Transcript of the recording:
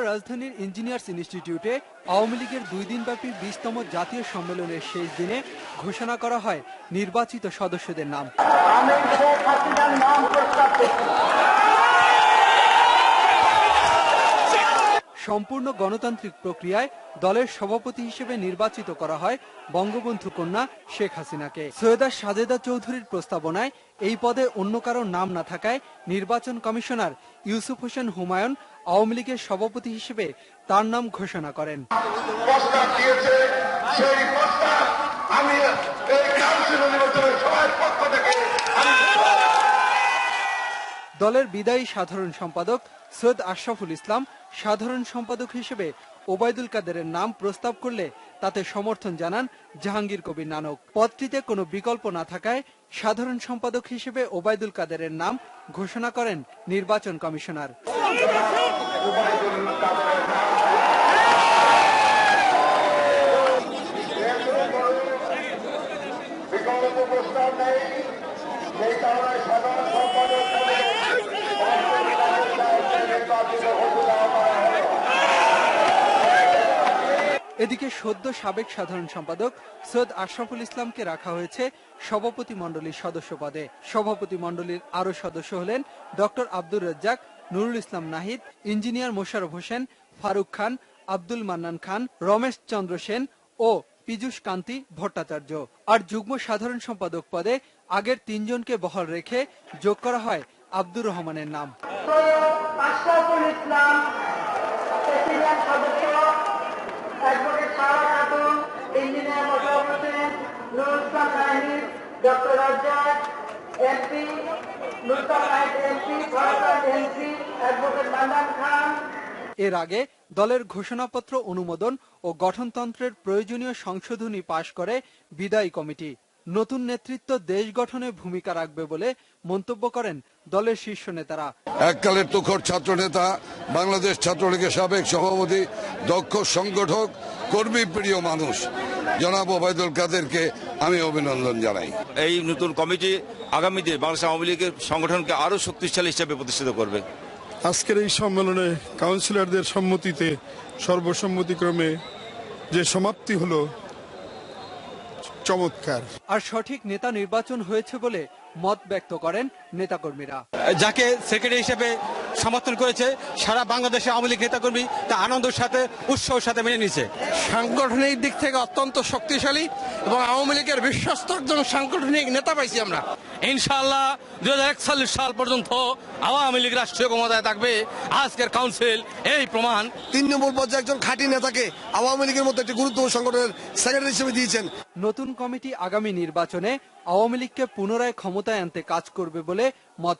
রাজধানীর ইঞ্জিনিয়ার্স ইনস্টিটিউটে আওয়ামী লীগের 2 দিনব্যাপী 20তম জাতীয় সম্মেলনের শেষ দিনে ঘোষণা করা হয় নির্বাচিত সদস্যদের নাম। সম্পূর্ণ গণতান্ত্রিক প্রক্রিয়ায় দলের সভাপতি হিসেবে নির্বাচিত করা হয় বঙ্গবন্ধু কন্যা শেখ হাসিনাকে। সৈয়দা সাজেদা চৌধুরীর প্রস্তাবনায় এই পদে অন্য কারো নাম না থাকায় নির্বাচন কমিশনার ইউসুফ হোসেন হুমায়ুন আওয়ামী লীগের সভাপতি হিসেবে তার নাম ঘোষণা করেন। দলের বিদায়ী সাধারণ সম্পাদক সৈয়দ আশরাফুল ইসলাম সাধারণ সম্পাদক হিসেবে ওবায়দুল কাদেরের নাম প্রস্তাব করলে তাতে সমর্থন জানান জাহাঙ্গীর কবির নানক। পদটিতে কোনো বিকল্প না থাকায় সাধারণ সম্পাদক হিসেবে ওবায়দুল কাদেরের নাম ঘোষণা করেন নির্বাচন কমিশনার। এদিকে সদ্য সাবেক সাধারণ সম্পাদক সৈয়দ আশরাফুল ইসলামকে রাখা হয়েছে সভাপতি মণ্ডলীর সদস্য পদে। সভাপতি মণ্ডলীর আরো সদস্য হলেন ডক্টর আব্দুর রাজ্জাক, নুরুল ইসলাম নাহিদ, ইঞ্জিনিয়ার মোশাররফ হোসেন, ফারুক খান, আব্দুল মান্নান খান, রমেশ চন্দ্র সেন ও পীযূষ কান্তি ভট্টাচার্য। আর যুগ্ম সাধারণ সম্পাদক পদে আগের 3 জনকে বহাল রেখে যোগ করা হয় আব্দুর রহমানের নাম। এর আগে দলের ঘোষণাপত্র অনুমোদন ও গঠনতন্ত্রের প্রয়োজনীয় সংশোধনী পাশ করে বিদায়ী কমিটি। নতুন নেতৃত্ব দেশ গঠনে ভূমিকা রাখবে বলে মন্তব্য করেন দলের শীর্ষ নেতারা। এককালের তুখোড় ছাত্র নেতা, বাংলাদেশ ছাত্রলীগের সাবেক সভাপতি, দক্ষ সংগঠক, কর্মী প্রিয় মানুষ জনাব ওবায়দুল কাদেরকে আমি অভিনন্দন জানাই। এই নতুন কমিটি আগামীতে বাংলাদেশ আওয়ামী লীগের সংগঠনকে আরো শক্তিশালী হিসেবে প্রতিষ্ঠিত করবে। আজকের এই সম্মেলনে কাউন্সিলরদের সম্মতিতে সর্বসম্মতিক্রমে যে সমাপ্তি হলো চমৎকার। আর সঠিক নেতা নির্বাচন হয়েছে বলে মত ব্যক্ত করেন নেতাকর্মীরা। যাকে সেক্রেটারি হিসেবে সমর্থন করেছে সারা বাংলাদেশে আওয়ামী লীগ নেতাকর্মী তা আনন্দের সাথে উৎসাহের সাথে মেনে নিয়েছে। সাংগঠনিক দিক থেকে অত্যন্ত শক্তিশালী এবং আওয়ামী লীগের বিশ্বস্ত একজন সাংগঠনিক নেতা পাইছি আমরা। ইনশাআল্লাহ 2041 সাল পর্যন্ত আওয়ামী লীগ রাষ্ট্রীয় ক্ষমতায় থাকবে। আজকের কাউন্সিল এই প্রমাণ। 3 নম্বর পর্যায়ে একজন খাঁটি নেতাকে আওয়ামী লীগের মধ্যে একটি গুরুত্বপূর্ণ সংগঠনের সেক্রেটারি হিসেবে দিয়েছেন। নতুন কমিটি আগামী নির্বাচনে আওয়ামী লীগকে পুনরায় ক্ষমতায় আনতে কাজ করবে বলে মত